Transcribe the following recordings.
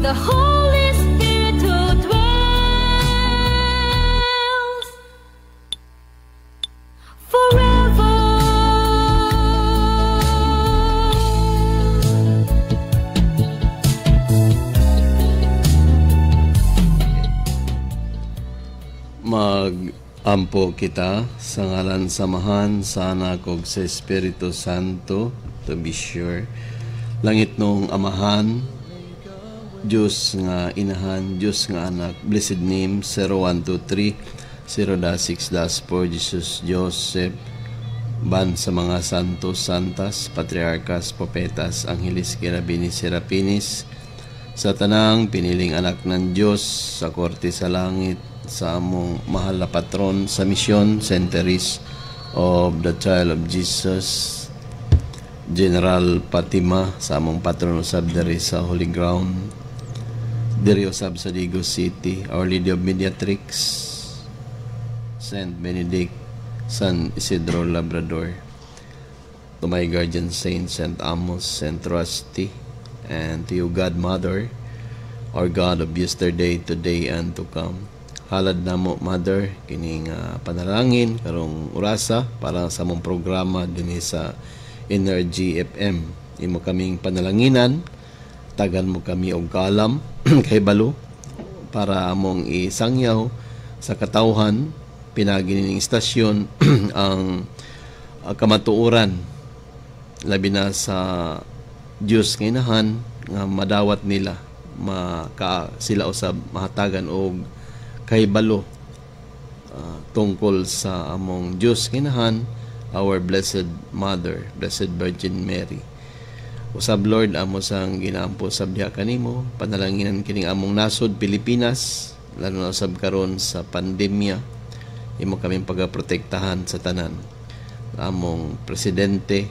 the Holy Spirit who dwells forever. Mag-ampo kita sa ngalan samahan sa Anak ug sa Espiritu Santo, to be sure. Langit nung Amahan, Diyos nga Inahan, Diyos nga Anak, blessed name 0123 0-6-4 Jesus Joseph, ban sa mga santos, santas, patriarkas, popetas, anghelis, kirabinis, serapinis, sa tanang piniling anak ng Diyos sa korte sa langit, sa among mahal na patron sa misyon, centuries of the Child of Jesus, General Fatima, sa among patron usab diri sa Holy Ground, diri usab sa Digo City, Our Lady of Mediatrix, Saint Benedict, San Isidro Labrador, to my guardian saint, Saint Amos, Saint Rusty, and to you, God Mother, our God of yesterday, today, and to come. Halad namo, Mother, kining panalangin karong orasa para sa mong programa dinhi sa Energy FM. Imo kaming panalanginan, tagan mo kami og kalam kay balo para among isangyaw sa katawhan pinagi ning istasyon ang kamatuoran labi na sa Dios nga Inahan nga madawat nila sila usab mahatagan og kay balo tungkol sa among Diyos Inahan, our Blessed Mother, Blessed Virgin Mary. Usab Lord, amo sang ginaampo sab diha kanimo, panalanginan kining among nasod Pilipinas, lalo na usab karon sa pandemya, imo kaming pagaprotektahan sa tanan. Among presidente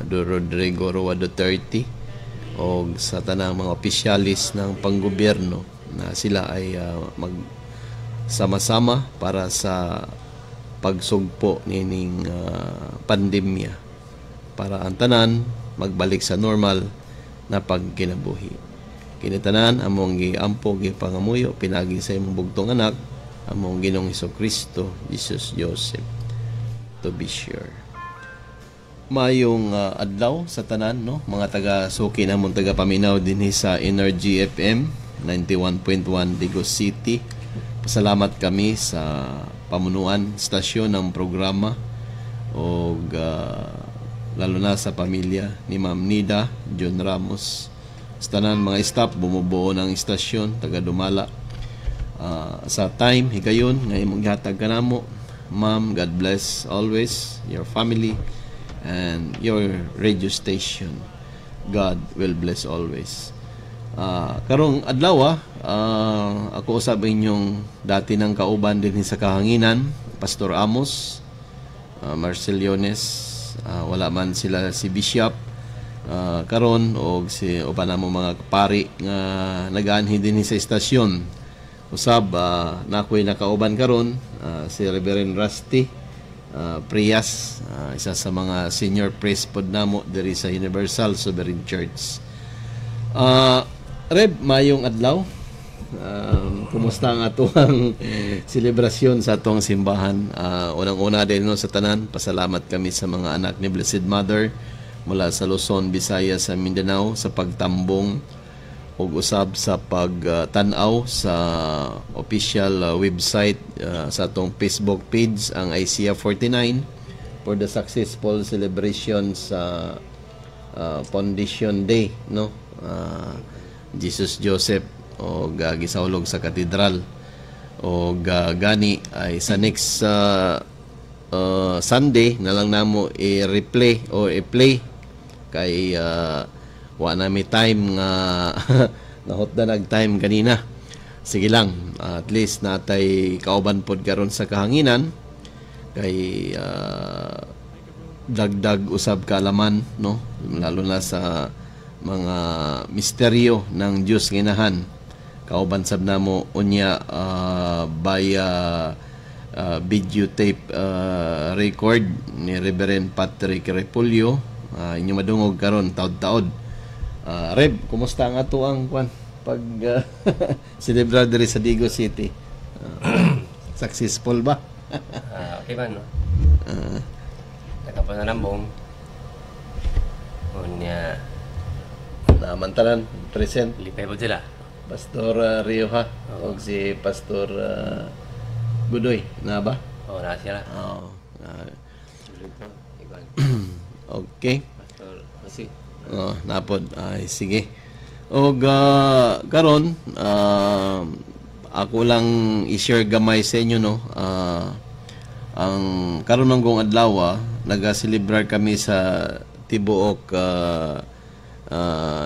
Rodrigo Roa Duterte o sa tanang mga opisyalis ng panggobyerno na sila ay sama-sama para sa pagsugpo nining pandemya para ang tanan magbalik sa normal na pagkinabuhi. Kinitanan among giampo gipangamuyo pinagi sa imong bugtong anak among Ginoong Hesukristo Jesus Joseph, to be sure. Mayong adlaw sa tanan, no, mga taga-suki namon taga-paminaw dinhi sa Energy FM 91.1 Digo City. Pasalamat kami sa pamunuan stasyon ng programa o lalo na sa pamilya ni Ma'am Nida John Ramos. Sa tanan mga staff bumubuo ng istasyon taga Dumala sa time higayon nga imong gihatag kanamo. Ma'am, God bless always your family and your radio station. God will bless always. Karong adlaw ako usab inyong dati ng kauban din sa kahanginan, Pastor Amos, Marceliones, wala man sila si Bishop karon og si uban namo mga pari nga nagaanhi din sa istasyon. Usab nakoy nakauban karon si Reverend Rusty Prias, isa sa mga senior priest pod namo diri sa Universal Sovereign Church. Reb, mayong adlaw. Kumusta ang atong selebrasyon sa atong simbahan? Unang-una din sa tanan, pasalamat kami sa mga anak ni Blessed Mother mula sa Luzon, Visayas, sa Mindanao sa pagtambong ug usab sa pagtanaw sa official website sa atong Facebook page ang ICF 49 for the successful celebration sa Foundation Day, no? Jesus Joseph o gisahulog sa katedral o gani ay sa next Sunday na lang namo i-replay o i-play kay wa na mi time nga nahot na nag time kanina. Sige lang, at least natay kauban pod karon sa kahanginan kay dagdag usab kaalaman, no, lalo na sa mga misteryo ng Diyos nga Inahan. Kauban sab namo unya via videotape record ni Reverend Patrick Repulyo. Inyo madungog karon taud-taud. Reb, kumusta ang ato ang kwan pag celebrar diri sa Digo City. Successful ba? Okay man, no? Nakapanalambong. Unya, Namantanan present lipay po sila. Pastor Rio ha o si Pastor Budoy na ba? Oo, na sila. Oo. Dito, ikaw. Okay. Pastor Jose. Napod. Ay, sige. Og karon ako lang i-share gamay sa inyo no. Ang karon ng gong adlaw naga-celebrar kami sa tibuok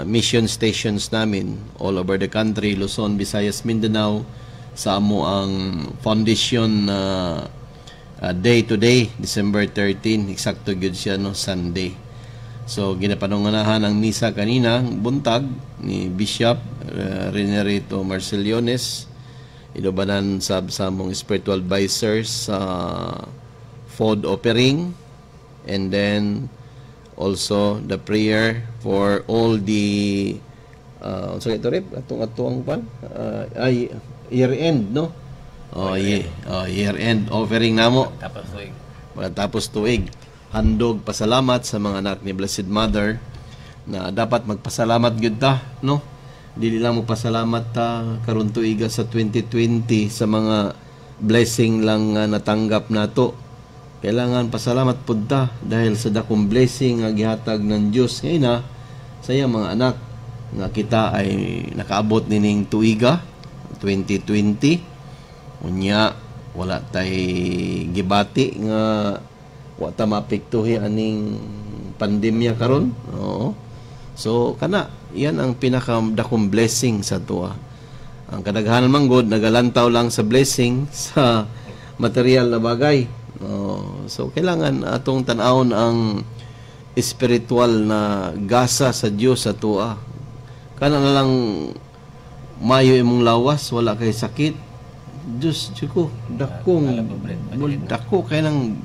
mission stations namin all over the country, Luzon, Visayas, Mindanao, sa amo ang foundation day to day, December 13, eksakto gyud siya no, Sunday. So ginapanunganahan ang misa kanina buntag ni Bishop Renerito Marceliones, inubanan sa mong spiritual advisors sa FOD offering, and then also the prayer for all the so ito rin atong pan ay year end no. Year end offering namo Tapos tuig. tapos tuig. Handog pasalamat sa mga anak ni Blessed Mother na dapat magpasalamat gyud ta no. Dili lang mo pasalamat ta karon tuiga sa 2020 sa mga blessing lang nga natanggap nato. Kailangan pasalamat pud ta dahil sa dakong blessing nga gihatag ng Dios ngayon na sa iyang mga anak nga kita ay nakaabot nining tuiga 2020. Unya wala tay gibati nga wa ta mapektuhi aning pandemya karon. Oo. So kana yan ang pinakadakong blessing sa tuwa. Ang kadaghanan man gud nagalantaw lang sa blessing sa material na bagay. So kailangan atong tan-awon ang spiritual na gasa sa Dios sa tuwa. Kana na lang mayo imong lawas, wala kay sakit. Diyos ko, dako kay nang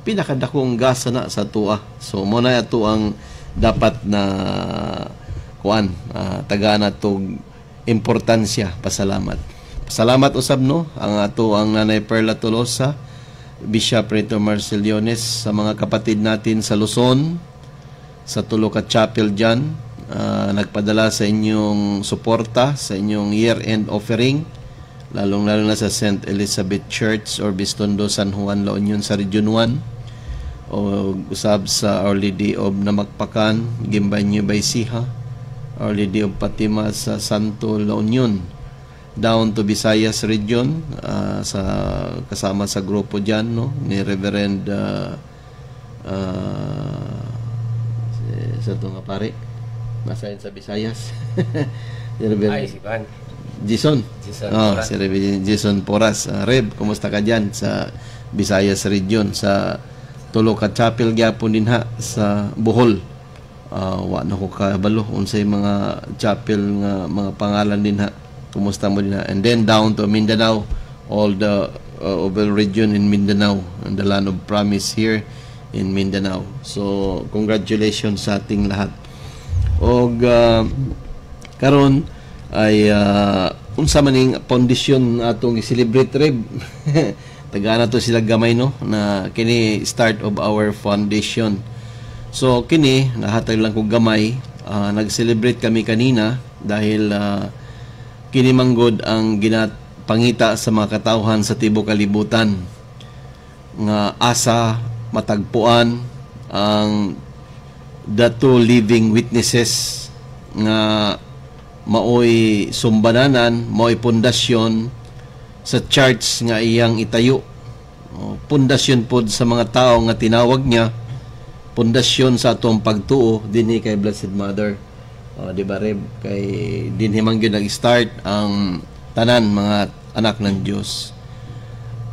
pinakadakong gasa na sa tuwa. So mo na ato ang dapat na taga na tog importansya, pasalamat. Pasalamat usab no ang ato ang Nanay Perla Tolosa, Bishop Reto Marceliones, sa mga kapatid natin sa Luzon, sa tulo ka chapel dyan, nagpadala sa inyong suporta sa inyong year-end offering, lalong-lalo na sa St. Elizabeth Church or Bistondo, San Juan, La Union sa Region 1, o usab sa Our Lady of Namakpakan, Gimbanyo Baysiha, Our Lady of Fatima sa Santo, La Union, down to Visayas region, sa kasama sa grupo diyan no ni Reverend sa to nga pare masahin sa Visayas si Reverend Si Juan. Jason Poras. si Reverend Jason Poras. Reb, kumusta ka diyan sa Visayas region sa tulo ka chapel gyapon dinha sa Bohol. Wa na ko kabalo unsay mga chapel nga mga pangalan dinha. Kumusta mo din na? And then down to Mindanao, all the over region in Mindanao, and the land of promise here in Mindanao. So, congratulations sa ating lahat. O karon ay unsa maning foundation atong i-celebrate Reb. Taga na to sila gamay no na kini start of our foundation. So kini nahatag lang kog gamay. Nag-celebrate kami kanina dahil kini manggod ang ginapangita sa mga katawhan sa tibuok kalibutan nga asa matagpuan ang the two living witnesses nga maoy sumbananan, maoy pundasyon sa church nga iyang itayo. Pundasyon pod sa mga tao nga tinawag niya, pundasyon sa atong pagtuo dinhi kay Blessed Mother. Di ba Reb, kay dinhi man gyud nag-start ang tanan mga anak ng Dios.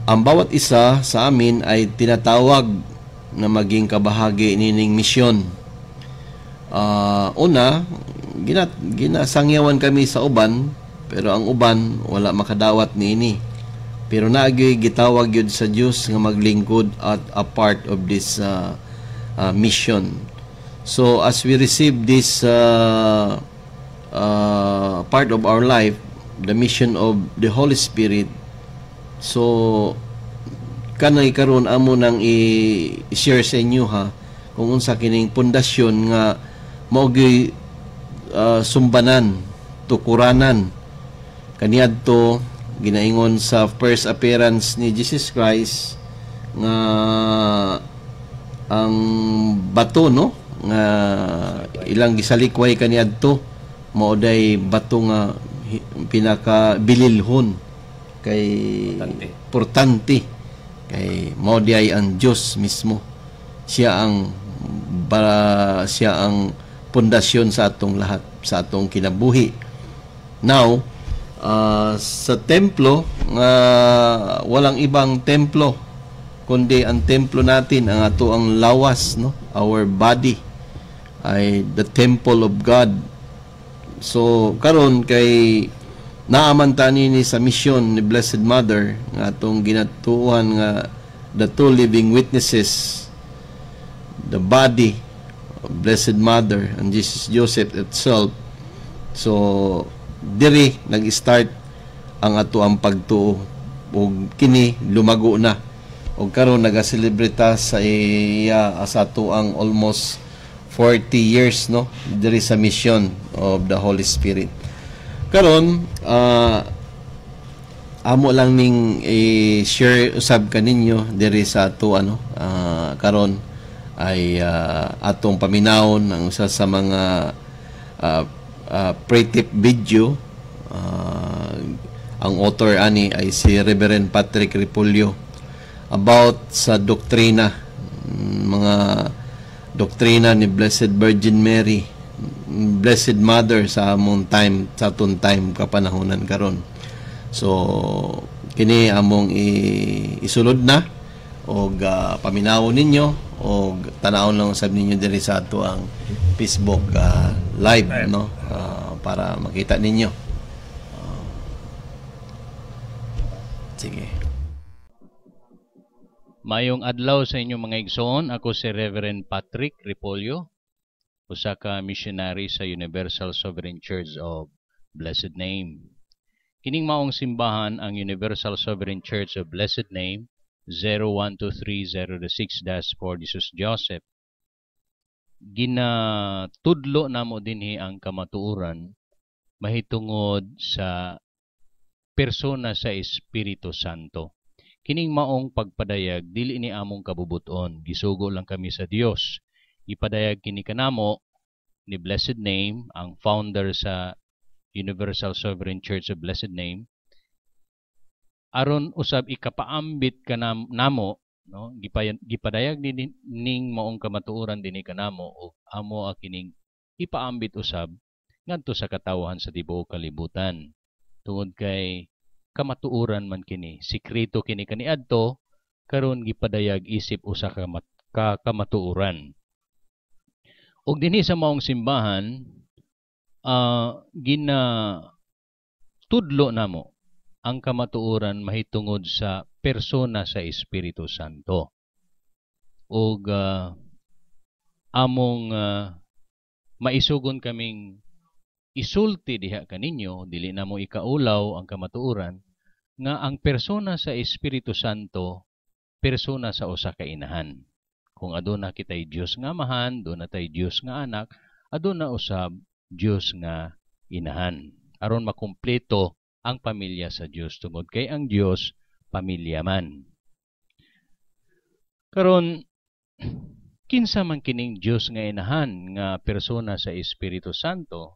Ang bawat isa sa amin ay tinatawag na maging kabahagi nining misyon. Una, ginasangyawan kami sa uban, pero ang uban wala makadawat niini. Pero naagyoy gitawag yun sa Dios nga maglingkod at a part of this mission. So as we receive this part of our life, the mission of the Holy Spirit. So kanay karon amo nang i-share sa inyo ha kung unsa kining pundasyon nga mao gyud sumbanan, tukuranan kaniadto ginaingon sa first appearance ni Jesus Christ nga ang bato no nga ilang gisalikway kaniadto mao day bato nga pinaka bililhon kay importante kay mao day ang Dios mismo. Siya ang pundasyon sa atong lahat, sa atong kinabuhi. Now, sa templo nga walang ibang templo kundi ang templo natin ang ato ang lawas no, our body ay the temple of God. So karon kay naaman ni sa mission ni Blessed Mother nga atong ginatuan nga the two living witnesses, the body of Blessed Mother and Jesus Joseph itself. So diri nag-start ang ato ang pagtuo ug kini lumago na ug karon naga-celebrate sa sa ato ang almost 40 years no diri sa mission of the Holy Spirit. Karon amo lang ning i-share usab kaninyo diri sa ato karon ay atong paminawon ang isa sa mga pre-tip video. Ang author ani ay si Reverend Patrick Repolyo about sa doktrina, mga doktrina ni Blessed Virgin Mary, Blessed Mother sa among time, sa atong time kapanahonan karon. So kini among isulod na og paminawon ninyo og tanawon lang usab ninyo diri sa ato ang Facebook live no, para makita ninyo. Sige. Mayong adlaw sa inyong mga igsoon. Ako si Reverend Patrick Repolyo, usa ka missionary sa Universal Sovereign Church of Blessed Name. Kining maong simbahan ang Universal Sovereign Church of Blessed Name 012306-4 Jesus Joseph. Ginatudlo namo dinhi ang kamatuoran mahitungod sa persona sa Espiritu Santo. Kining maong pagpadayag dili ni among kabubuton, gisugo lang kami sa Dios. Ipadayag kini kanamo ni Blessed Name, ang founder sa Universal Sovereign Church of Blessed Name, aron usab ikapaambit kanamo no, gipadayag ning maong kamatuoran dinhi kanamo ug amo kining ipaambit usab ngadto sa katawhan sa tibuok kalibutan. Tungod kay kamatuoran man kini, sikreto kini kaniadto, karon gipadayag isip usa ka kamatuoran. Ug dinhi sa maong simbahan ginatudlo namo ang kamatuoran mahitungod sa persona sa Espiritu Santo. Ug among maisugon kaming isulti diha kaninyo, dili na mo ikaulaw ang kamatuoran, nga ang persona sa Espiritu Santo, persona sa usa ka inahan. Kung aduna kitay Dios nga amahan, aduna tay Dios nga anak, aduna usab Dios nga inahan. Aron makumpleto ang pamilya sa Dios, tungod kay ang Dios pamilya man. Karon kinsa man kining Dios nga inahan nga persona sa Espiritu Santo?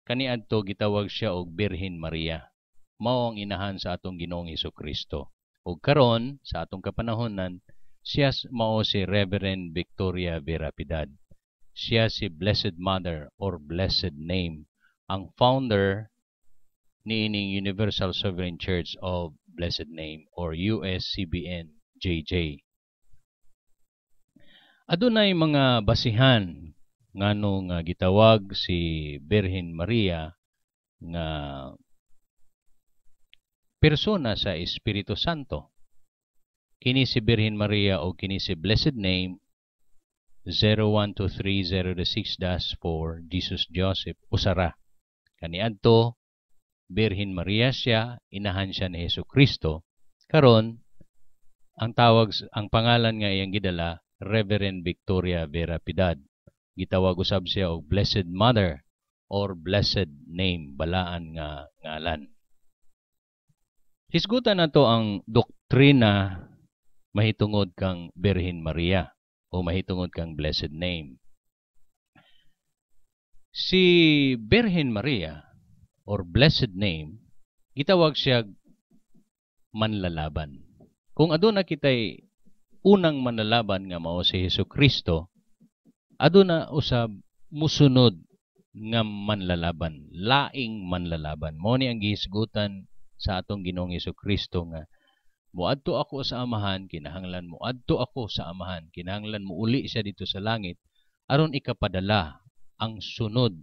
Kaniadto gitawag siya og Birhen Maria. Mao ang inahan sa atong Ginoong Hesukristo. Ug karon sa atong kapanahonan, siya mao si Reverend Victoria Vera Piedad. Siya si Blessed Mother or Blessed Name, ang founder niining Universal Sovereign Church of Blessed Name or USCBN JJ. Adunay mga basihan nganong gitawag si Birhen Maria nga persona sa Espiritu Santo. Kini si Birhen Maria o kini si Blessed Name 012306-4 Jesus Joseph usara. Kaniadto Birhen Maria siya, inahan siya ni Hesukristo. Karon ang pangalan nga iyang gidala Reverend Victoria Vera Piedad. Gitawag usab siya og Blessed Mother or Blessed Name, balaan nga ngalan. Hisgutan nato ang doktrina mahitungod kang Birhen Maria o mahitungod kang Blessed Name. Si Birhen Maria or Blessed Name, gitawag siya manlalaban. Kung aduna kitay unang manlalaban nga mao si Hesukristo, aduna usab musunod nga manlalaban, laing manlalaban. Mao ni ang gihisgutan sa atong Ginoong Hesukristo nga muadto ako sa Amahan, kinahanglan muadto ako sa Amahan, kinahanglan muuli siya dito sa langit aron ikapadala ang sunod,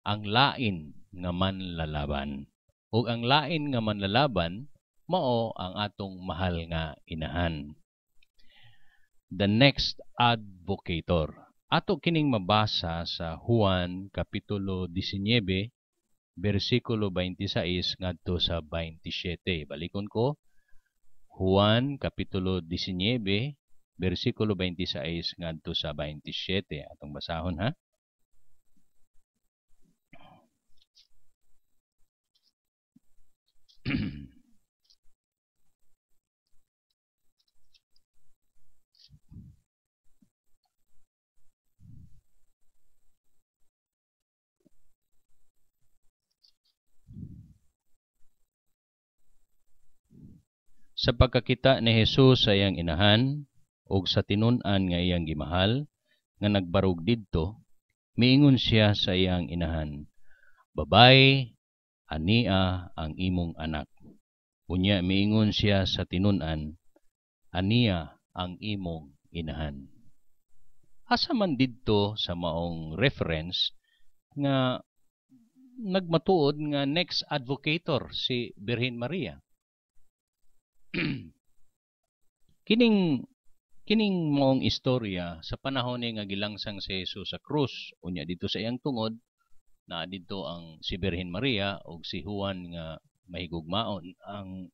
ang lain nga manlalaban. Ug ang lain nga manlalaban mao ang atong mahal nga inahan. The next advocator. Ato kining mabasa sa Juan kapitulo 19 bersikulo 26 ngadto sa 27. Balikon ko. Juan kapitulo 19 bersikulo 26 ngadto sa 27. Atong basahon ha. Sa pagkakita ni Jesus sa iyang inahan ug sa tinun-an nga iyang gimahal nga nagbarog didto, miingon siya sa iyang inahan, "Babay, ania ang imong anak." Unya miingon siya sa tinun-an, "Ania ang imong inahan." Asa man didto sa maong reference nga nagmatuod nga next advocator si Birhen Maria. kining maong istorya sa panahon ni nga gilangsang si Jesus sa krus, unya dito sa iyang tungod na dito ang si Birhen Maria ug si Juan nga mahigugmaon ang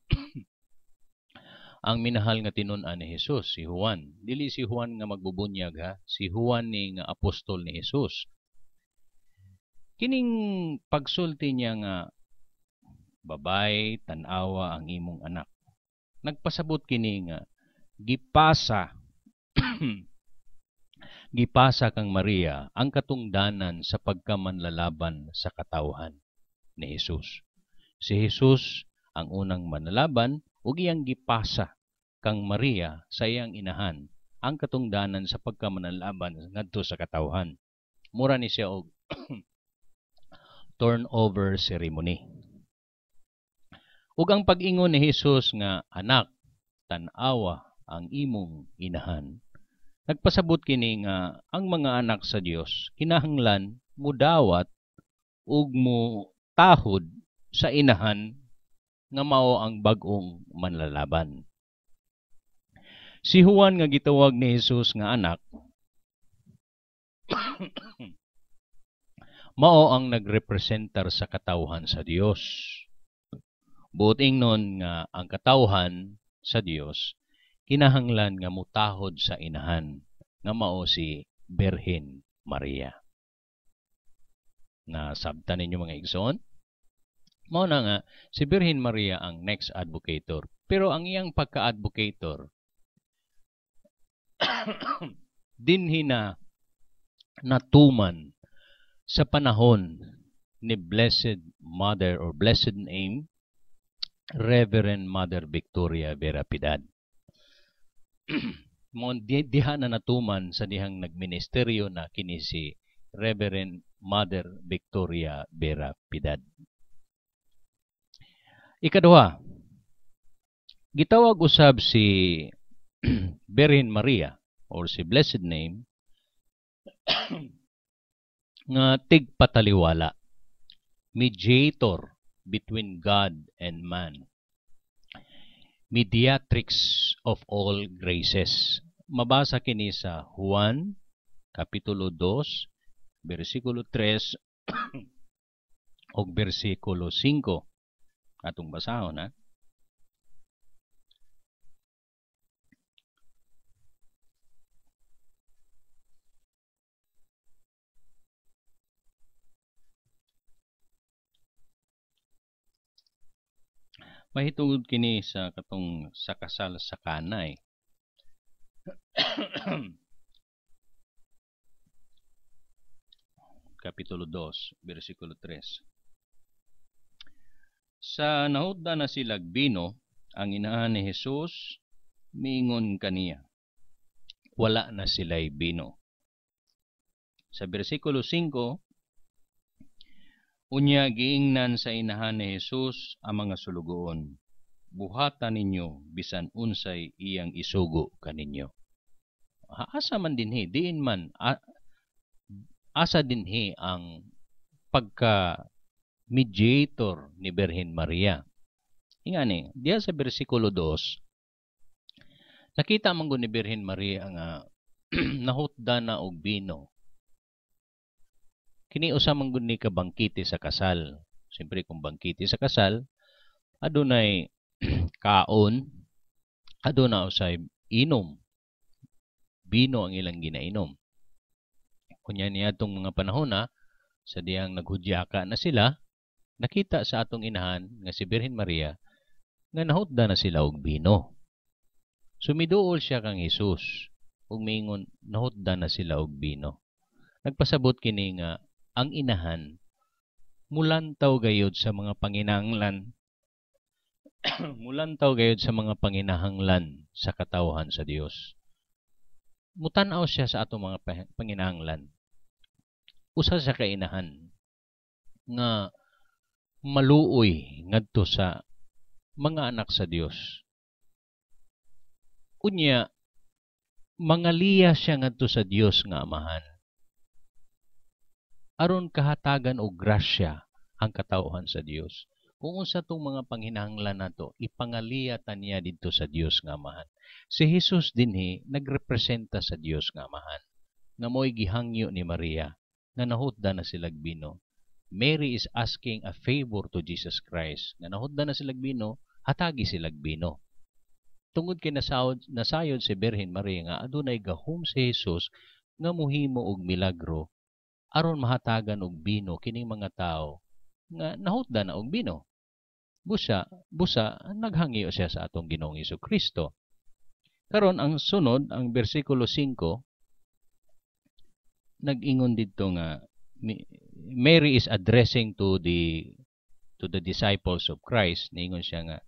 ang minahal nga tinun-an ni Jesus, si Juan. Dili si Juan nga magbubunyag ha, si Juan ni nga apostol ni Jesus. Kining pagsulti niya nga babay, tan-awa ang imong anak. Nagpasabot kini nga gipasa gipasa kang Maria ang katungdanan sa pagkamanlalaban sa katawhan ni Jesus. Si Jesus ang unang manlalaban ug iyang gipasa kang Maria sa iyang inahan ang katungdanan sa pagkamanlalaban ngadto sa katawhan. Mura ni siya og turnover ceremony. Ug ang pag-ingon ni Jesus nga anak, tan-awa ang imong inahan, nagpasabot kini nga ang mga anak sa Dios kinahanglan mudawat ug mo tahod sa inahan nga mao ang bag-ong manlalaban. Si Juan nga gitawag ni Jesus nga anak mao ang nagrepresentar sa katawhan sa Dios. Buot ingnon nga ang katawhan sa Dios kinahanglan nga mutahod sa inahan nga mao si Birhen Maria. Na sabtan ninyo mga igsoon? Mao na nga si Birhen Maria ang next advocator. Pero ang iyang pagka-advocator dinhi na natuman sa panahon ni Blessed Mother or Blessed Name Reverend Mother Victoria Vera Piedad. Diha na natuman sa dihang nagministeryo na kini si Reverend Mother Victoria Vera Piedad. Ikaduha, gitawag usab si Birhen Maria or si Blessed Name nga tigpataliwala, mediator between God and man, mediatrix of all graces. Mabasa kini sa Juan kapitulo 2 bersikulo 3 og bersikulo 5 atong basahon ha. Mahitungod kini sa katong sa kasal sa Kana Kapitulo 2, versikulo 3. Sa nahudda na silag bino, ang inahan ni Jesus, miingon kaniya, wala na sila'y bino. Sa versikulo 5, unya giingnan sa inahan ni Jesus ang mga sulugoon, buhatan ninyo bisan unsay iyang isugo kaninyo. Asa man dinhi, diin man, asa dinhi ang pagka-mediator ni Birhen Maria. Ingani, diya sa versikulo 2, nakita man ni Birhen Maria nga nahutda na og bino. Kini usa man gud ni kabangkite sa kasal. Siyempre kung bangkite sa kasal, adunay kaon, aduna usay inom. Bino ang ilang ginainom. Kunya niya itong mga panahon sa diyang naghudyaka na sila, nakita sa atong inahan nga si Birhen Maria nga nahutda na sila og bino. Sumiduol siya kang Jesus ug miingon nahutda na sila og bino. Nagpasabot kini nga ang inahan mulantaw gayud sa mga panginahanglan mulantaw gayud sa mga panginahanglan sa katawhan sa Dios. Mutanaw siya sa atong mga panginahanglan. Usa sa kainahan nga maluoy ngadto sa mga anak sa Dios. Unya mangaliya siya ngadto sa Dios nga Amahan. Aron kahatagan og grasya ang katawhan sa Dios. Kung unsa tong mga panghinahanglan nato, ipangaliya ta niya didto sa Dios nga Amahan. Si Jesus dinhi nagrepresenta sa Dios nga Amahan. Nga mo'y gihangyo ni Maria nga nahutda na silag bino. Mary is asking a favor to Jesus Christ. Nga nahutda na silag bino, hatagi silag bino. Tungod kay nasayod si Birhen Maria nga adunay gahom si Jesus nga muhimo og milagro aron mahatagan og bino kining mga tao nga nahutda na og bino. Busa naghangyo siya sa atong Ginoong Hesukristo. Karon ang sunod, ang bersikulo 5, nag-ingon dito nga Mary is addressing to the disciples of Christ. Niingon siya nga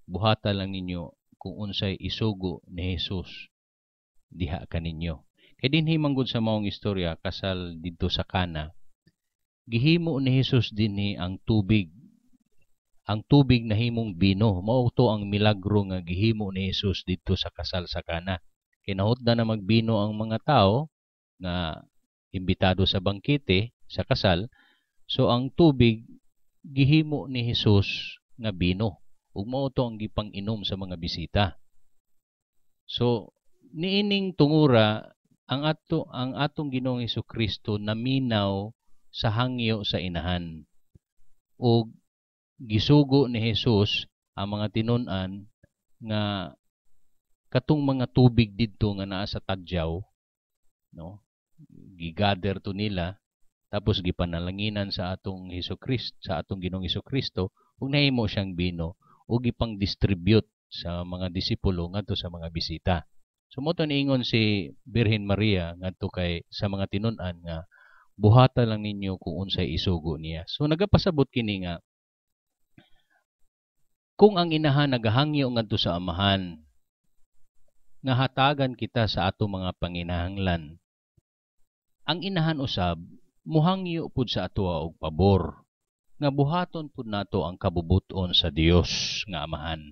buhata lang ninyo kung unsay isugo ni Jesus diha kaninyo. Kay dinhi manggod sa maong istorya kasal didto sa Kana. Gihimo ni Jesus dinhi ang tubig. Ang tubig na himong bino. Mao to ang milagro nga gihimo ni Jesus didto sa kasal sa Kana. Kay nahutda na magbino ang mga tao nga imbitado sa bangkete sa kasal. So ang tubig gihimo ni Jesus nga bino. Ug mao to ang gipang-inom sa mga bisita. So niining tungura ang atong Ginoong Hesukristo naminaw sa hangyo sa inahan. O gisugo ni Jesus ang mga tinun-an nga katong mga tubig didto nga naa sa tadyaw, no? Gigather to nila tapos gipanalanginan sa atong Hesukristo, sa atong Ginoong Hesukristo, ug nahimo siyang bino ug gipang distribute sa mga disipulo ngadto sa mga bisita. So mo to niingon si Birhen Maria ngadto kay sa mga tinun-an nga buhata lang ninyo kung unsay isugo niya. So nagapasabot kini nga kung ang inahan nagahangyo ngadto sa Amahan nga hatagan kita sa ato mga panginahanglan, ang inahan usab muhangyo pud sa atoa og pabor nga buhaton pud nato ang kabubuton sa Dios nga Amahan.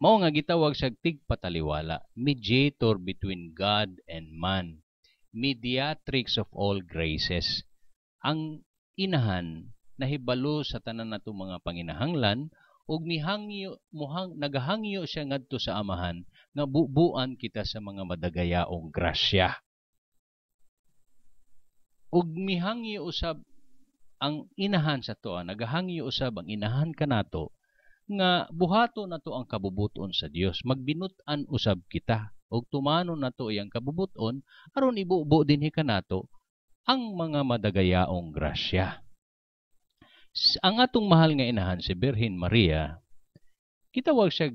Mao nga gitawag sa tigpataliwala, mediator between God and man, mediatrix of all graces. Ang inahan nahibalo sa tanan nato mga panginahanglan ug nagahangyo siya ngadto sa Amahan nga bubuan kita sa mga madagayaong grasya. Ug mihangyo usab ang inahan sa to, nagahangyo usab ang inahan kanato nga buhato nato ang kabubuton sa Dios. Magbinut-an usab kita og tumanon nato iyang kabubuton aron ibubo dinhi kanato ang mga madagayaong grasya. Ang atong mahal nga inahan si Birhen Maria, kitawag siya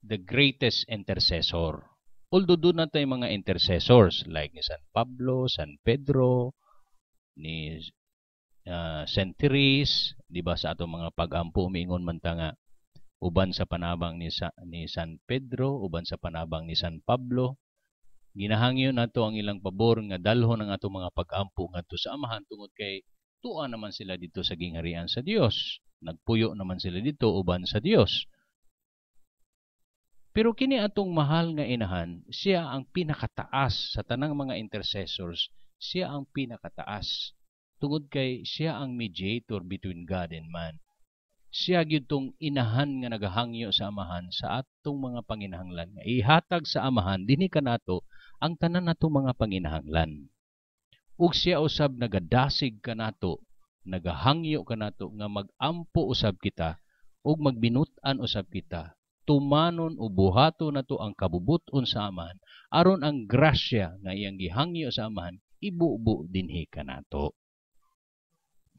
the greatest intercessor. Although doon na tayo mga intercessors like ni San Pablo, San Pedro, ni Saint Therese, di ba sa atong mga pag-ampo umingon man ta nga uban sa panabang ni San Pedro, uban sa panabang ni San Pablo, ginahangyo nato ang ilang pabor nga dalhon ang atong mga pag-ampo ngadto sa Amahan tungod kay tuwa naman sila dito sa gingharian sa Dios. Nagpuyo naman sila dito uban sa Dios. Pero kini atong mahal nga inahan, siya ang pinakataas sa tanang mga intercessors. Siya ang pinakataas. Tungod kay siya ang mediator between God and man. Siya gyud tong inahan nga nagahangyo sa Amahan sa atong mga panginahanglan. Ihatag sa Amahan dinhi kanato ang tanan natong mga panginahanglan. Ug siya usab nagadasig kanato, nagahangyo kanato nga magampo usab kita ug magbinut-an usab kita. Tumanon o buhato nato ang kabubuton sa Amahan aron ang grasya nga iyang gihangyo sa Amahan ibubo dinhi kanato.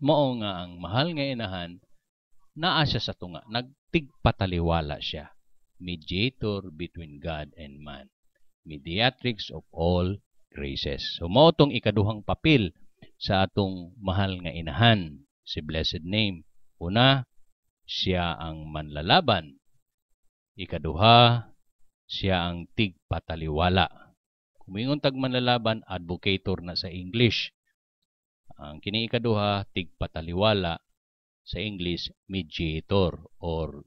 Mao nga ang mahal nga inahan naa siya sa tunga, nagtigpataliwala siya. Mediator between God and man. Mediatrix of all graces. So mao tong ikaduhang papel sa atong mahal nga inahan, si blessed name. Una, siya ang manlalaban. Ikaduha, siya ang tigpataliwala. Kumingon tag manlalaban, advocator na sa English. Ang kini ikaduha, tigpataliwala sa English, mediator, or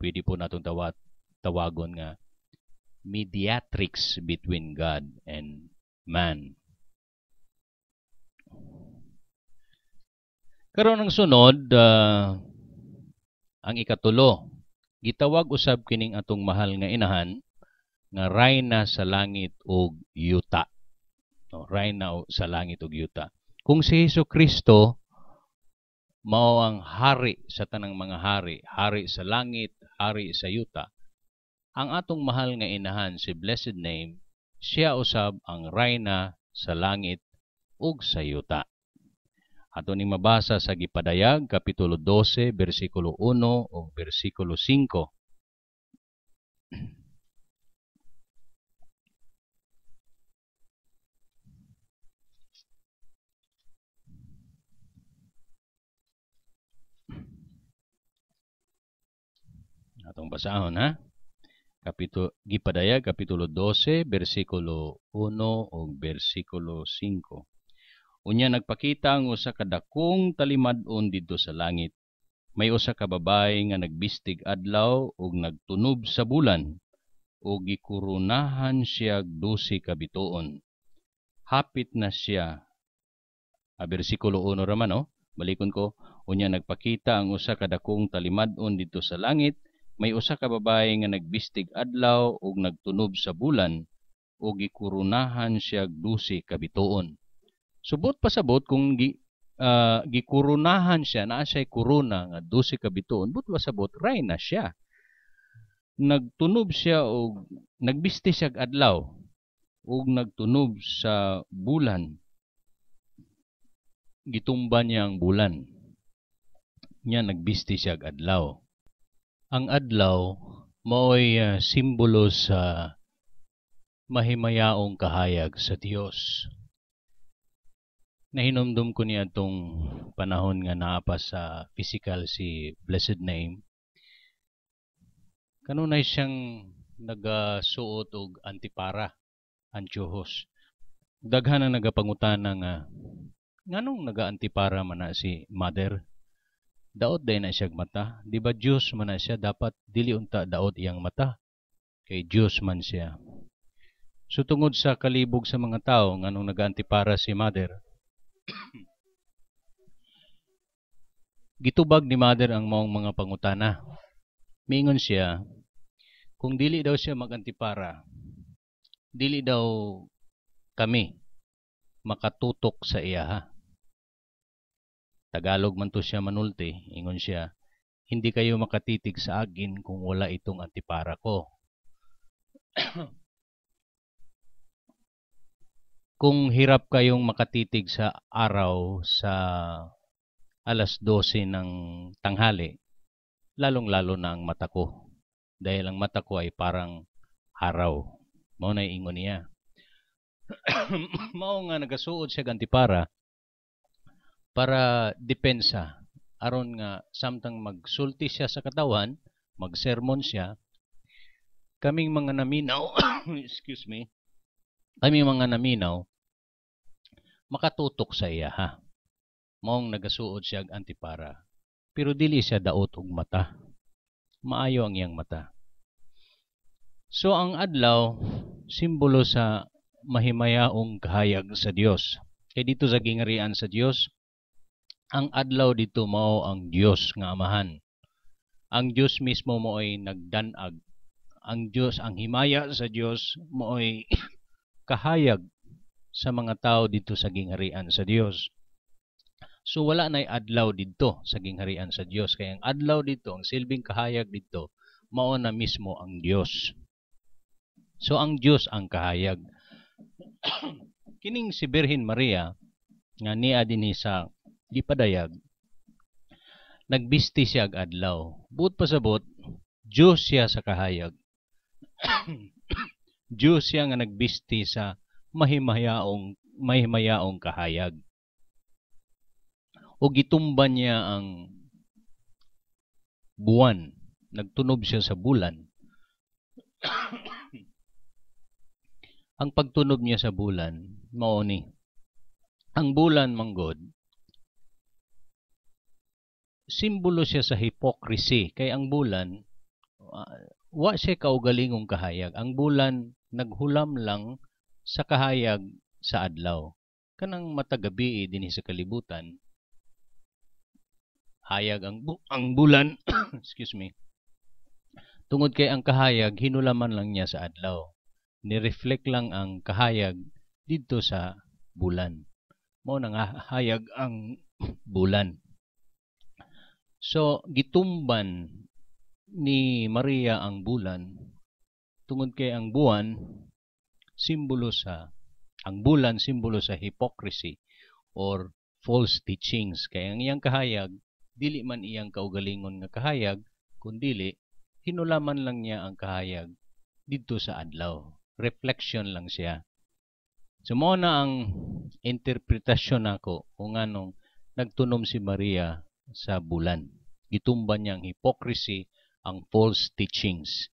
pwede po natong tawagon nga mediatrix between God and man. Karon ang sunod, ang ikatulo, gitawag usab kining atong mahal nga inahan nga rayna sa langit ug yuta. No, rayna sa langit ug yuta. Kung si Hesukristo mao ang hari sa tanang mga hari, hari sa langit, hari sa yuta, ang atong mahal nga inahan si blessed name, siya usab ang rayna sa langit ug sa yuta. Ato ning mabasa sa Gipadayag kapitulo 12 bersikulo 1 ug bersikulo 5. Atong basahon ha. Gipadayag kapitulo 12 bersikulo 1 ug bersikulo 5. Unya nagpakita ang usa ka dakong talimad-on didto sa langit. May usa ka babae nga nagbistig adlaw ug nagtunob sa bulan ug gikurunahan siya 12 ka bituon. Hapit na siya. Bersikulo 1 raman Balikon ko. Unya nagpakita ang usa ka dakong talimad-on didto sa langit. May usa ka babae nga nagbistig adlaw ug nagtunob sa bulan ug gikurunahan siya 12 ka bituon. Subot pasabot kung gikurunahan siya, naa siya kuruna nga 12 ka bituon, but pasabot rayna siya. Nagtunob siya o nagbiste siya adlaw ug nagtunob sa bulan. Gitumba niya ang bulan. Nya nagbiste siya adlaw. Ang adlaw mao'y simbolo sa mahimayaong kahayag sa Dios. Nahinumdum ko niya itong panahon nga naapa sa physical si blessed name. Kanunay siyang nagasuot og antipara, antiyohos. Daghan ang nagapangutana nga nganong naga-antipara man na si mother? Daot day na siyang mata. Di ba Diyos man na siya, dapat dili unta daot iyang mata. Kay Diyos man siya. So tungod sa kalibog sa mga tao nganong naga-antipara si mother, gitubag ni mother ang maong mga pangutana. Mingon siya, kung dili daw siya mag-antipara, dili daw kami makatutok sa iya ha. Tagalog man to siya manulti, ingon siya, hindi kayo makatitig sa akin kung wala itong antipara ko. Kung hirap kayong makatitig sa araw sa alas 12 ng tanghali, lalong-lalo na ang mata ko. Dahil ang mata ko ay parang araw. Mao na ingon niya. Mao nga nagasuod siya antipara para depensa. Aron nga samtang magsulti siya sa katawan, magsermon siya, kaming mga naminaw, excuse me, kaming mga naminaw, makatutok sa iya ha. Maong nagasuod siya antipara. Pero dili siya daot og mata. Maayo ang iyang mata. So ang adlaw, simbolo sa mahimayaong kahayag sa Dios. Kay dito sa gingarian sa Dios, ang adlaw dito mao ang Dios nga Amahan. Ang Dios mismo mo ay nagdanag. Ang Dios, ang himaya sa Dios mo ay kahayag sa mga tao dito sa gingharian sa Dios. So wala na'y adlaw dito sa gingharian sa Dios. Kaya ang adlaw dito, ang silbing kahayag dito, mao na mismo ang Dios. So ang Dios ang kahayag. Kining si Birhen Maria nga niya dinhi sa gipadayag, nagbisti siya ag adlaw. Buot pasabot, Dios siya sa kahayag. Dios siya nga nagbisti sa mahimayaong kahayag. O gitumban niya ang buwan. Nagtunob siya sa bulan. Ang pagtunob niya sa bulan, mao ni. Ang bulan manggod, simbolo siya sa hypocrisy. Kay ang bulan, wa siya kaugalingong kahayag. Ang bulan, naghulam lang sa kahayag sa adlaw. Kanang matagabi dinhi sa kalibutan, hayag ang bulan, excuse me, tungod kay ang kahayag, hinulaman lang niya sa adlaw. Ni-reflect lang ang kahayag dito sa bulan. Mao nang hayag ang bulan. So, gitumban ni Maria ang bulan, tungod kay ang buwan, ang bulan, simbolo sa hypocrisy or false teachings. Kaya ang iyang kahayag, dili man iyang kaugalingon nga kahayag, kundili, hinulaman lang niya ang kahayag dito sa adlaw. Reflection lang siya. So, mo na ang interpretasyon nako kung anong nagtunom si Maria sa bulan. Gitumban niya ang hypocrisy, ang false teachings.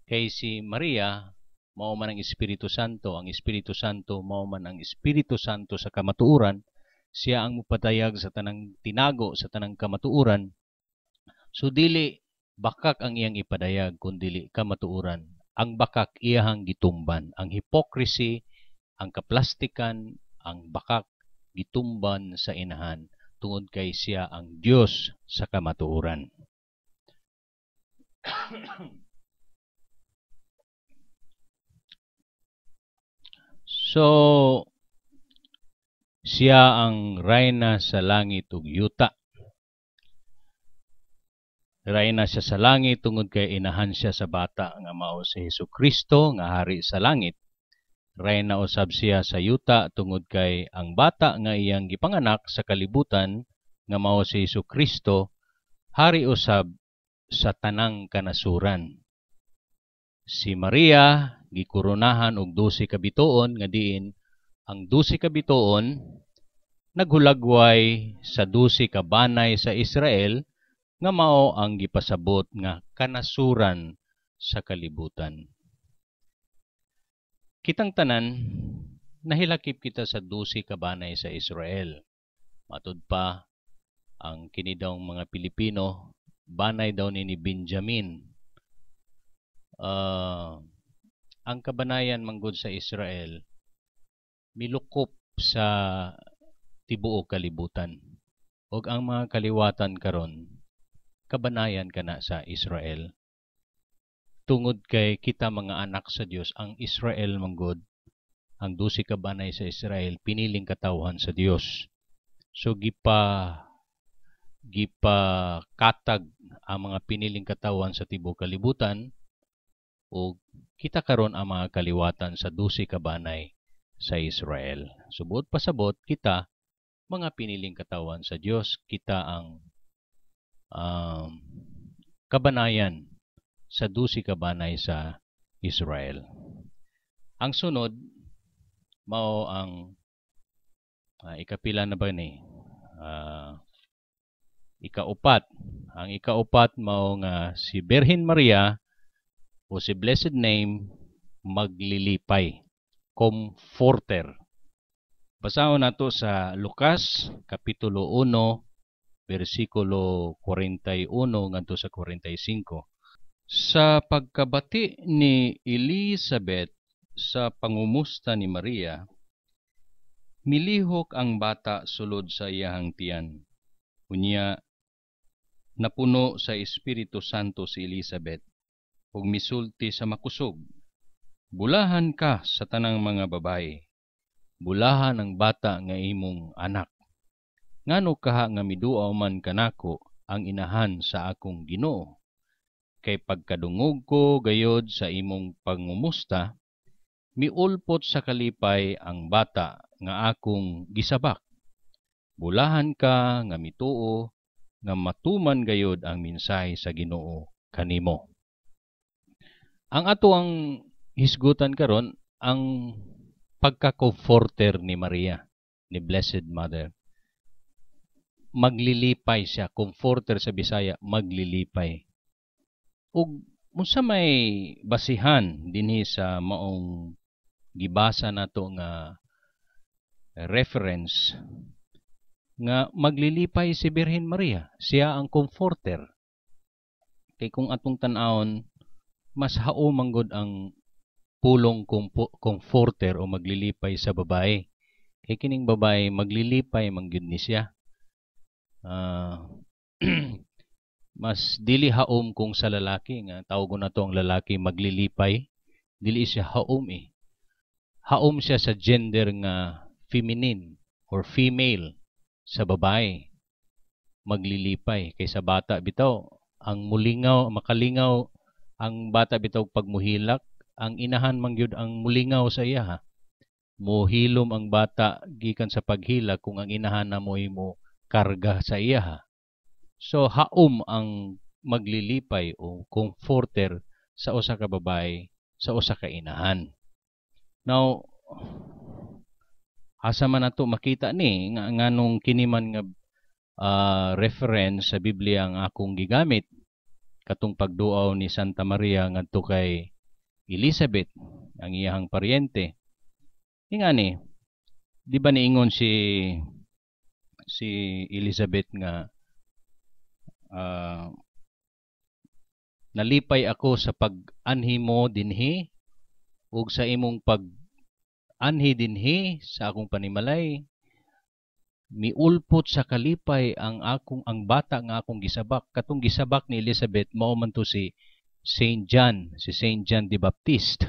Kay si Maria, mao man ang Espiritu Santo. Ang Espiritu Santo, mao man ang Espiritu Santo sa kamatuuran. Siya ang mupatayag sa tanang tinago, sa tanang kamatuuran. So, dili bakak ang iyang ipadayag, kundili kamatuuran. Ang bakak iyahang gitumban. Ang hypocrisy, ang kaplastikan, ang bakak gitumban sa inahan. Tungod kay siya ang Diyos sa kamatuuran. So, siya ang reyna sa langit ug yuta. Reyna siya sa langit tungod kay inahan siya sa bata nga mao si Hesukristo nga hari sa langit. Reyna usab siya sa yuta tungod kay ang bata nga iyang gipanganak sa kalibutan nga mao si Hesukristo hari usab sa tanang kanasuran. Si Maria gikuronahan og 12 ka bituon nga diin ang 12 ka bituon naghulagway sa 12 ka banay sa Israel nga mao ang gipasabot nga kanasuran sa kalibutan. Kitang tanan, nahilakip kita sa 12 ka banay sa Israel. Matud pa, ang kinidawng mga Pilipino, banay daw ni Benjamin. Ang kabanayan manggod sa Israel, milukop sa tibuok kalibutan. Og ang mga kaliwatan karon, kabanayan kana sa Israel. Tungod kay kita mga anak sa Dios, ang Israel manggod, ang 12 ka banay sa Israel, piniling katawhan sa Dios. So gipakatag ang mga piniling katawan sa tibuok kalibutan o kita karon ang mga kaliwatan sa 12 ka banay sa Israel. Subot pasabot kita mga piniling katawan sa Dios, kita ang kabanayan sa 12 ka banay sa Israel. Ang sunod mao ang ikapila na ba ni? Ikaupat. Ang ikaupat mao nga si Birhen Maria o si blessed name maglilipay, comforter. Basahon nato sa Lucas kapitulo 1 versikulo 41 ngadto sa 45. Sa pagkabati ni Elizabeth sa pangumusta ni Maria, milihok ang bata sulod sa iyahang tiyan. Unya napuno sa Espiritu Santo si Elizabeth ug misulti sa makusog. Bulahan ka sa tanang mga babae. Bulahan ang bata nga imong anak. Ngano kaha nga miduaw man kanako ang inahan sa akong Ginoo? Kay pagkadungog ko gayod sa imong pangumusta, miulpot sa kalipay ang bata nga akong gisabak. Bulahan ka nga mituo nga matuman gayod ang mensahe sa Ginoo kanimo. Ang ato ang hisgutan karon ang pagka-comforter ni Maria, ni Blessed Mother. Maglilipay siya, comforter sa Bisaya, maglilipay. Ug unsa may basihan dinhi sa maong gibasa nato nga reference nga maglilipay si Birhen Maria, siya ang comforter. Kay kung atong tan-awon, mas hao manggod ang pulong comforter o maglilipay sa babae. Kay kining babae maglilipay manggod ni siya. Mas dili haom kung sa lalaki nga tawgon nato ang lalaki maglilipay, dili siya haom eh. Haom siya sa gender nga feminine or female sa babae. Maglilipay kay sa bata bitaw ang mulingaw, makalingaw ang bata bitaw pagmuhilak, ang inahan mangyud ang mulingaw sa iya ha. Mohilom ang bata gikan sa paghilak kung ang inahan na mo karga sa iya ha. So haom ang maglilipay o comforter sa usa ka babae, sa usa ka inahan. Now, asa man nato makita ni nga nganong kiniman nga reference sa Biblia ang akong gigamit katong pagduaw ni Santa Maria ngadto kay Elizabeth, ang iyahang paryente. Ingani, di ba niingon si Elizabeth nga nalipay ako sa pag-anhi mo dinhi ug sa imong pag-anhi dinhi sa akong panimalay, miulpot sa kalipay ang bata nga akong gisabak. Katong gisabak ni Elizabeth mao man to si Saint John the Baptist.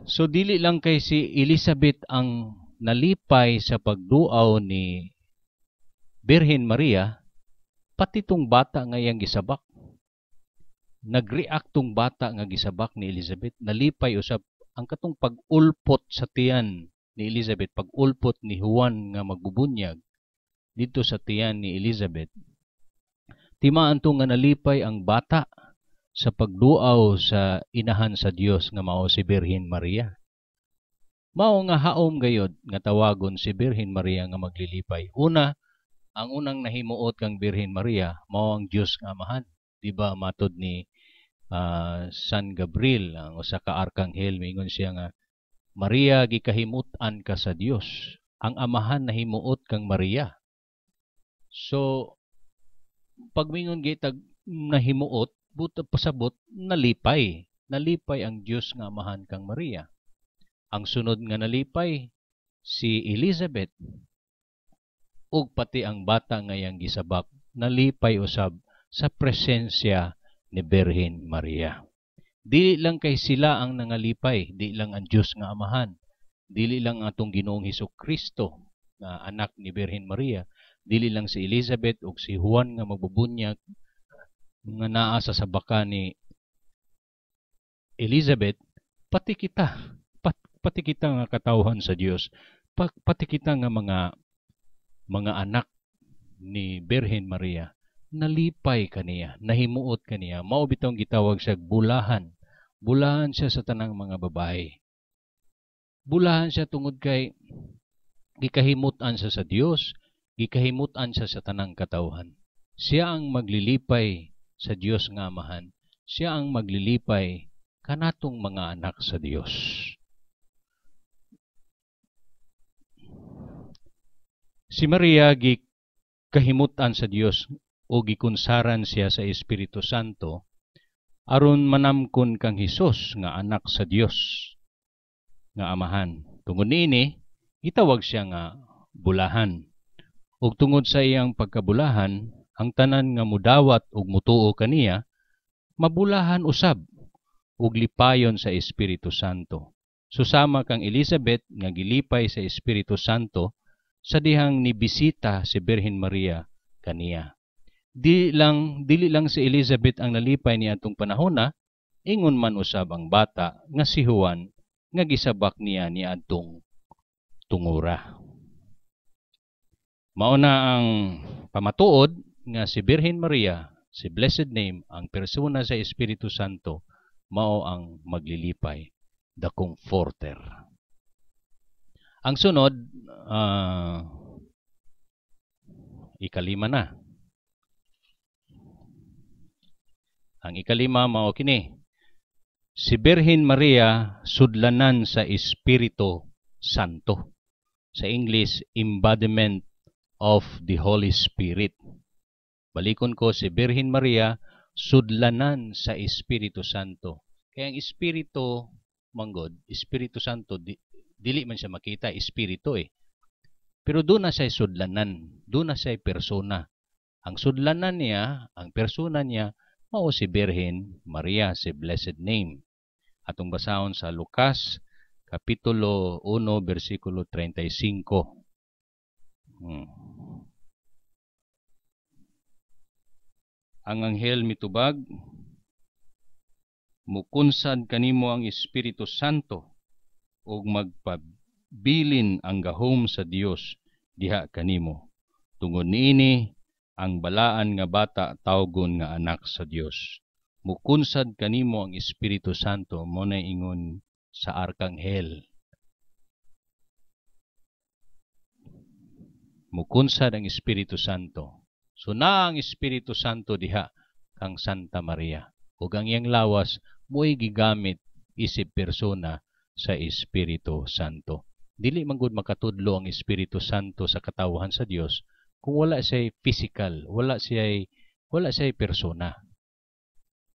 So dili lang kay si Elizabeth ang nalipay sa pagduaw ni Birhen Maria, pati tong bata nga iyang gisabak. Nag-react tong bata nga gisabak ni Elizabeth, nalipay usab ang katong pag-ulpot sa tiyan ni Elizabeth, pag-ulpot ni Juan nga magbubunyag dito sa tiyan ni Elizabeth. Timaan to nga nalipay ang bata sa pagduaw sa inahan sa Dios nga mao si Birhen Maria. Mao nga haom gayod nga tawagon si Birhen Maria nga maglilipay. Una, ang unang nahimuot kang Birhen Maria mao ang Dios nga Amahan. Diba matod ni San Gabriel, ang usa ka arkanghel, mingon siya nga, Maria, gikahimutan ka sa Dios. Ang Amahan nahimuot kang Maria. So, pag mingon gitag nahimuot, buta pasabot, nalipay. Nalipay ang Dios nga Amahan kang Maria. Ang sunod nga nalipay, si Elizabeth. Ug pati ang bata nga iyang gisabak, nalipay usab sa presensya ni Birhen Maria. Dili lang kay sila ang nangalipay, di lang ang Diyos nga Amahan, dili lang atong Ginoong Hesukristo na anak ni Birhen Maria, Dili lang si Elizabeth ug si Juan nga magbubunyag nga naa sa sabaka ni Elizabeth, pati kita, pati kita nga katawhan sa Dios, pati kita nga mga anak ni Birhen Maria, nalipay kaniya, nahimuot kaniya, mao bitong gitawag siya bulahan. Bulahan siya sa tanang mga babae. Bulahan siya tungod kay gikahimutan siya sa Dios, gikahimutan siya sa tanang katawhan. Siya ang maglilipay sa Dios nga Amahan. Siya ang maglilipay kanatong mga anak sa Dios. Si Maria gikahimutan sa Dios o gikunsaran siya sa Espiritu Santo aron manamkon kang Hesus nga anak sa Dios nga Amahan. Tungod niini gitawag siya nga bulahan. Ug tungod sa iyang pagkabulahan, ang tanan nga mudawat ug mutuo kaniya mabulahan usab ug lipayon sa Espiritu Santo. Susama kang Elizabeth nga gilipay sa Espiritu Santo sa dihang nibisita si Birhen Maria kaniya. Dili lang si Elizabeth ang nalipay ni atong panahona, ingon man usab ang bata nga si Juan nga gisabak niya ni adtong tungura. Mao na ang pamatuod nga si Birhen Maria, si Blessed Name, ang persona sa Espiritu Santo, mao ang maglilipay, the Comforter. Ang sunod, ikalima na. Ang ikalima mao kini. Si Birhen Maria sudlanan sa Espiritu Santo. Sa English, embodiment of the Holy Spirit. Balikon ko, si Birhen Maria sudlanan sa Espiritu Santo. Kaya ang Espiritu, manggod, Espiritu Santo, dili man siya makita, Espiritu eh. Pero doon na siya sudlanan, doon na siya persona. Ang sudlanan niya, ang persona niya, mao si Birhen Maria, si Blessed Name. Atong basahon sa Lucas, Kapitulo 1, versikulo 35. Ang anghel mitubag, mukunsad kanimo ang Espiritu Santo ug magpabilin ang gahom sa Dios diha kanimo. Tungod niini ang balaan nga bata tawgon nga anak sa Dios. Mukunsad kanimo ang Espiritu Santo, mo na ingon sa arkanghel. Mukunsad ang Espiritu Santo. So na ang Espiritu Santo diha kang Santa Maria. Ug ang iyang lawas mo'y gigamit isip persona sa Espiritu Santo. Dili man gud makatudlo ang Espiritu Santo sa katawhan sa Dios kung wala siya physical, wala siya persona.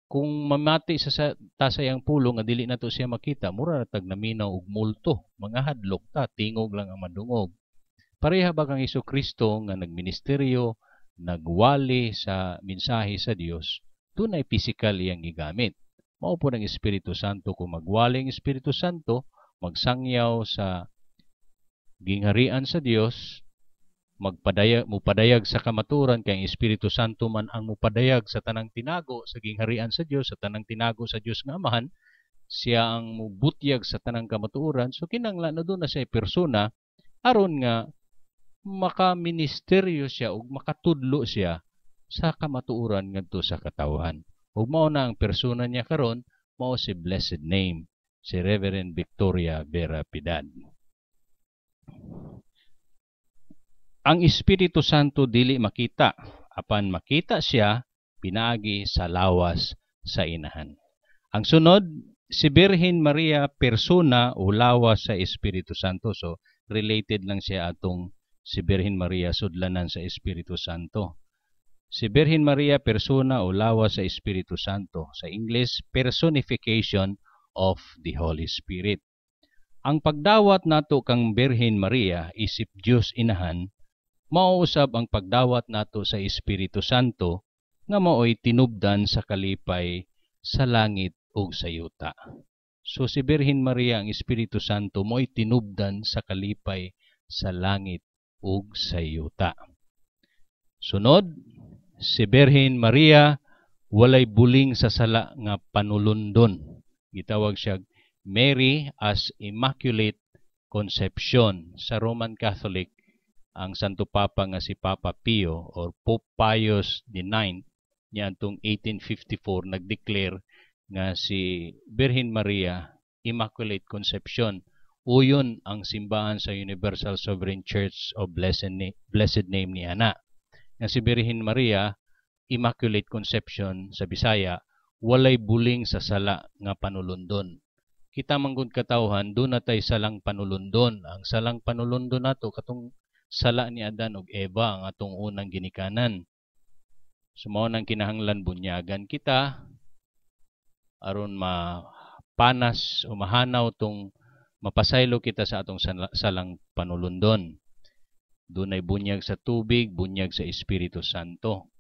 Kung mamati sa tasayang pulo nga dili nato siya makita, mura na tag naminaw og multo, mga hadlok ta, tingog lang ang madungog. Pareha ba kang Jesucristo nga nagministeryo, nagwali sa mensahe sa Dios, tunay physical iyang gigamit. Mao po ng Espiritu Santo, kung magwali ang Espiritu Santo, magsangyaw sa gingharian sa Dios, mupadayag sa kamaturan, kay ang Espiritu Santo man ang mupadayag sa tanang tinago sa gingharian sa Dios, sa tanang tinago sa Dios nga Amahan, siya ang mubutyag sa tanang kamaturan. So kinanglan na doon na siya persona aron nga makaministeryo siya ug makatudlo siya sa kamatuoran ngadto sa katawhan. Ug mao na ang persona niya karon, mao si Blessed Name, si Reverend Victoria Vera Piedad. Ang Espiritu Santo dili makita, apan makita siya pinaagi sa lawas sa inahan. Ang sunod, si Birhen Maria persona o lawas sa Espiritu Santo. So related lang siya atong si Birhen Maria sudlanan sa Espiritu Santo. Si Birhen Maria persona o lawas sa Espiritu Santo. Sa English, personification of the Holy Spirit. Ang pagdawat nato kang Birhen Maria isip Dios inahan, mauusab ang pagdawat nato sa Espiritu Santo nga mao'y tinubdan sa kalipay sa langit ug sa yuta. So si Birhen Maria ang Espiritu Santo mo'y tinubdan sa kalipay sa langit ug sa yuta. Sunod, si Birhen Maria walay buling sa sala nga panulundon. Gitawag siya Mary as Immaculate Conception. Sa Roman Catholic, ang Santo Papa nga si Papa Pio or Pope Pius IX niya antong 1854 nag-declare nga si Birhen Maria Immaculate Conception uyon ang simbahan sa Universal Sovereign Church of Blessed Name ni Ana. Nga si Birhen Maria Immaculate Conception sa Bisaya walay buling sa sala nga panulundon. Kita manggod katawhan do natay salang panulundon. Ang salang panulundon nato katong sala ni Adan ug Eva ang atong unang ginikanan. Sumao nang kinahanglan bunyagan kita aron mapanas o mahanaw tong mapasaylo kita sa atong salang panulundon. Dunay bunyag sa tubig, bunyag sa Espiritu Santo.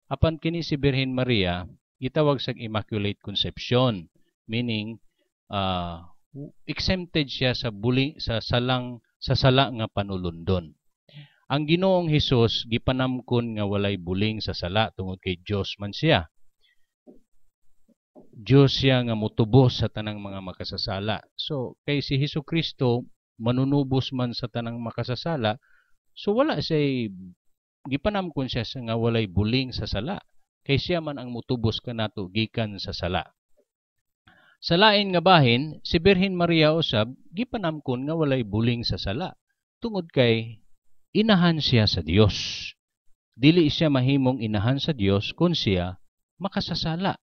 Apan kini si Birhen Maria gitawag sa Immaculate Conception, meaning exempted siya sa sala nga panulundon. Ang Ginoong Hesus gipanamkon nga walay buling sa sala tungod kay Dios man siya. Dios siya nga mutubos sa tanang mga makasasala. So kay si Hesukristo manunubos man sa tanang makasasala, so wala siya gipanamkon siya nga walay buling sa sala. Kay siya man ang mutubos kanato gikan sa sala. Sa lain nga bahin, si Birhen Maria usab gipanamkon nga walay buling sa sala tungod kay inahan siya sa Dios. Dili siya mahimong inahan sa Dios kung siya makasasala.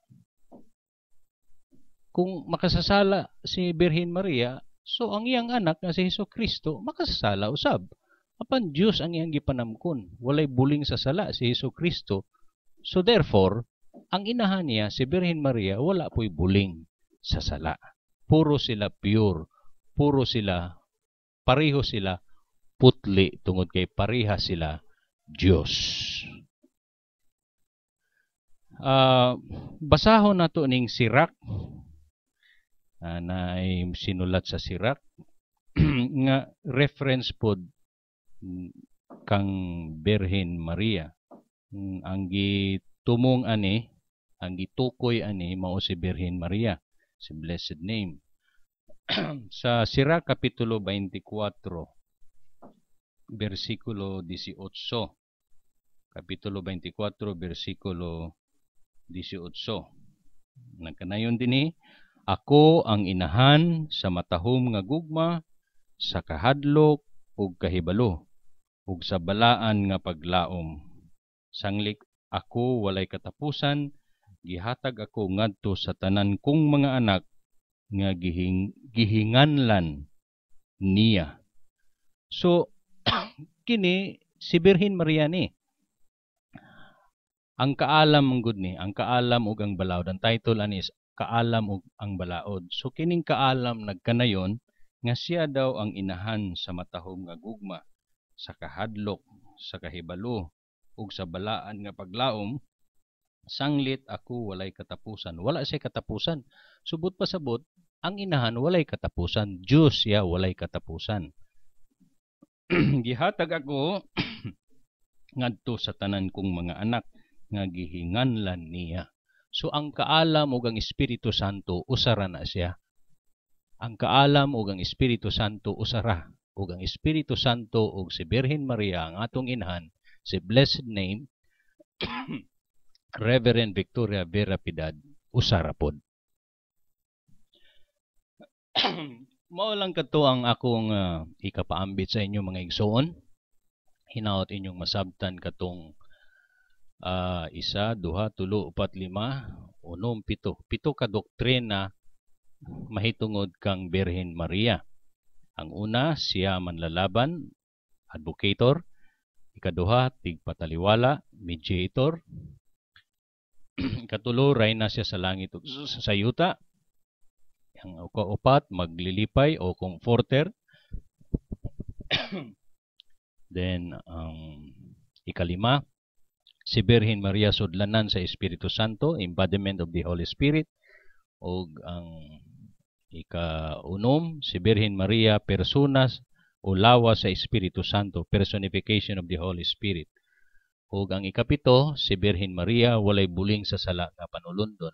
Kung makasasala si Birhen Maria, so ang iyang anak nga si Hesukristo makasasala usab. Apan Dios ang iyang gipanamkon, walay buling sa sala si Hesukristo. So therefore, ang inahan niya si Birhen Maria wala po'y buling sa sala. Puro sila pure, pareho sila putli tungod kay pareha sila Dios. Basahon nato ning Sirak na ay sinulat sa Sirak nga reference pod kang Birhen Maria. Ang gitumong ani, ang gitukoy ani mao si Birhen Maria, si Blessed Name. Sa Sirak kapitulo 24 versikulo 18. Kapitulo 24 versikulo 18. Nagkanayon dinhi, ako ang inahan sa matahom nga gugma, sa kahadlok ug kahibalo, ug sa balaan nga paglaom. Sanglik ako walay katapusan, gihatag ako ngadto sa tanan kong mga anak nga gihinganlan niya. So kini si Birhen Maria ni ang kaalam manggod ni, ang kaalam ug ang balaod. Ang title ani is Kaalam ug ang Balaod. So kining kaalam nagkanayon nga siya daw ang inahan sa matahom nga gugma, sa kahadlok, sa kahibalo, ug sa balaan nga paglaom. Sanglit ako walay katapusan. Wala siya katapusan. Subot pasabot, ang inahan walay katapusan. Diyos siya walay katapusan. Gihatag ako ngadto sa tanan kong mga anak nga gihinganlan niya. So ang kaalam ug ang Espiritu Santo usara na siya. Ang kaalam ug ang Espiritu Santo usara. Ug ang Espiritu Santo ug si Birhen Maria ang atong inahan, si Blessed Name, Reverend Victoria Vera Piedad, usara pod. Mao lang kato ang akong ikapaambit sa inyo mga igsoon. Hinaot inyong masabtan katong 1, 2, 3, 4, 5, 6, 7. Pito ka doktrina mahitungod kang Birhen Maria. Ang una, siya manlalaban, advocator. Ikaduha, tigpataliwala, mediator. Ikatulo, reyna siya sa langit ug sa yuta. Ang kaupat, maglilipay o comforter. Then, ikalima, si Birhen Maria sudlanan sa Espiritu Santo, embodiment of the Holy Spirit. O ang ikaunom, si Birhen Maria personas o lawas sa Espiritu Santo, personification of the Holy Spirit. Ug ang ikapito, si Birhen Maria walay buling sa sala nga panulundon.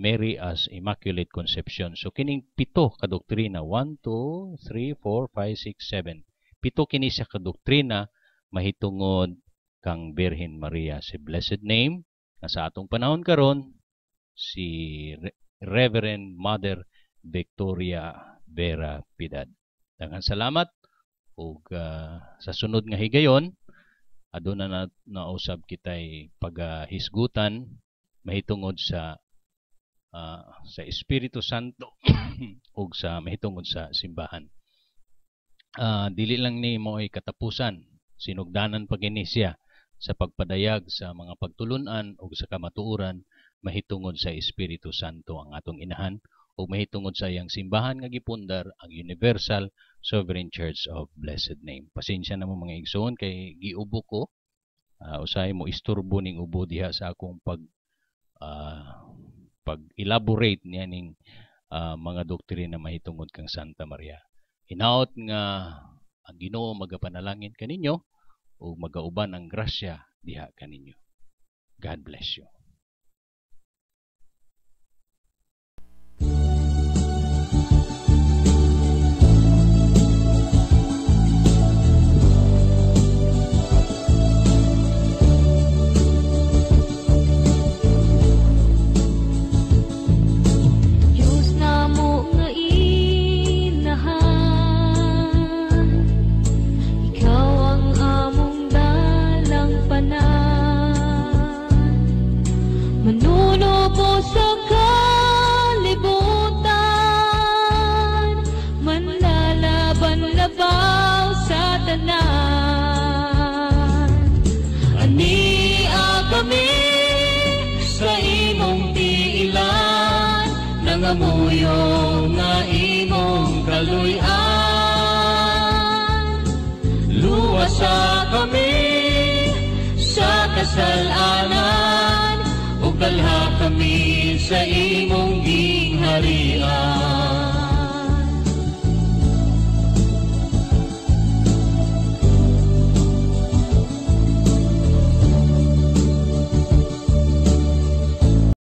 Mary as Immaculate Conception. So kining pito ka doktrina, 1, 2, 3, 4, 5, 6, 7. Pito kini siya ka doktrina mahitungod kang Birhen Maria. Si blessed name nga sa atong panahon karon si Reverend Mother Victoria Vera Piedad. Daghang salamat ug sa sunod nga higayon aduna na nausab kitay paghisgutan mahitungod sa Espiritu Santo ug sa mahitungod sa simbahan. Dili lang ni mo ay katapusan, sinugdanan pa gini siya sa pagpadayag sa mga pagtulunan ug sa kamatuoran mahitungod sa Espiritu Santo ang atong inahan ug mahitungod sa iyang simbahan nga gipundar ang Universal Sovereign Church of Blessed Name. Pasensya na mo mga igsoon kay giubo ko. Usahay mo isturbo ning ubo diha sa akong pag-elaborate niya ning mga doktrina mahitungod kang Santa Maria. Hinaot nga ang Ginoo magapanalangin kaninyo o magauban ang grasya diha kaninyo. God bless you. Diyos namo nga inahan, Ikaw ang among dalang panan. Manunubo sa kalibutan, manlalaban-labaw sa tanan. Ania kami sa imong tiilan, nangamuyo nga imong kaluy-an. Luwasa kami sa kasalanan, ug dalha kami sa imong gingharian.